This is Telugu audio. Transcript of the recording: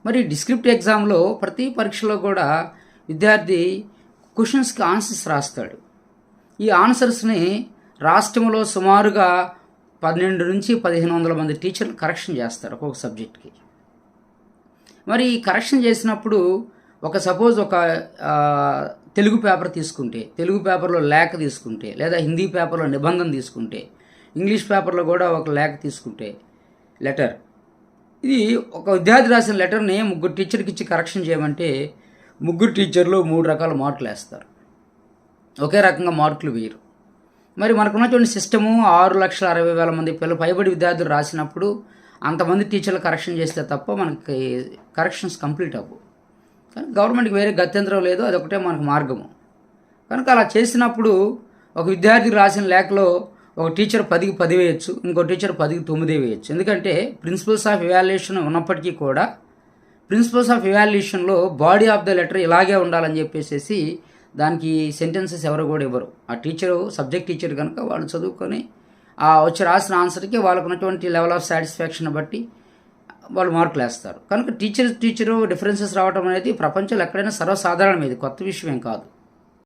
మరి డిస్క్రిప్టివ్ ఎగ్జామ్లో ప్రతి పరీక్షలో కూడా విద్యార్థి క్వశ్చన్స్కి ఆన్సర్స్ రాస్తాడు. ఈ ఆన్సర్స్ని రాష్ట్రంలో సుమారుగా 12 నుంచి 1500 మంది టీచర్లు కరెక్షన్ చేస్తారు ఒక్కొక్క సబ్జెక్ట్కి. మరి ఈ కరెక్షన్ చేసినప్పుడు సపోజ్ ఒక తెలుగు పేపర్ తీసుకుంటే, తెలుగు పేపర్లో లేఖ తీసుకుంటే, లేదా హిందీ పేపర్లో నిబంధన తీసుకుంటే, ఇంగ్లీష్ పేపర్లో కూడా ఒక లేఖ తీసుకుంటే లెటర్, ఇది ఒక విద్యార్థి రాసిన లెటర్ని 3 టీచర్కి ఇచ్చి కరెక్షన్ చేయమంటే 3 టీచర్లు 3 రకాల మార్కులు వేస్తారు, ఒకే రకంగా మార్కులు వేయరు. మరి మనకున్నటువంటి సిస్టము 6,60,000 మంది పైబడి విద్యార్థులు రాసినప్పుడు అంతమంది టీచర్లు కరెక్షన్ చేస్తే తప్ప మనకి కరెక్షన్స్ కంప్లీట్ అవ్వవు. కానీ గవర్నమెంట్కి వేరే గత్యంతరం లేదు, అదొకటే మనకు మార్గము. కనుక అలా చేసినప్పుడు ఒక విద్యార్థికి రాసిన లేఖలో ఒక టీచర్ 10కి 10 వేయచ్చు, ఇంకో టీచర్ 10కి 9 వేయచ్చు. ఎందుకంటే ప్రిన్సిపల్స్ ఆఫ్ ఎవాల్యుయేషన్ ఉన్నప్పటికీ కూడా ప్రిన్సిపల్స్ ఆఫ్ ఎవాల్యుయేషన్లో బాడీ ఆఫ్ ద లెటర్ ఇలాగే ఉండాలని చెప్పేసి దానికి సెంటెన్సెస్ ఎవరు కూడా ఇవ్వరు. ఆ టీచరు సబ్జెక్ట్ టీచర్ కనుక వాళ్ళు చదువుకొని వచ్చి రాసిన ఆన్సర్కి వాళ్ళకు ఉన్నటువంటి లెవెల్ ఆఫ్ సాటిస్ఫాక్షన్ బట్టి వాళ్ళు మార్కులు వేస్తారు. కనుక టీచరు డిఫరెన్సెస్ రావడం అనేది ప్రపంచంలో ఎక్కడైనా సర్వసాధారణం, ఇది కొత్త విషయం ఏం కాదు.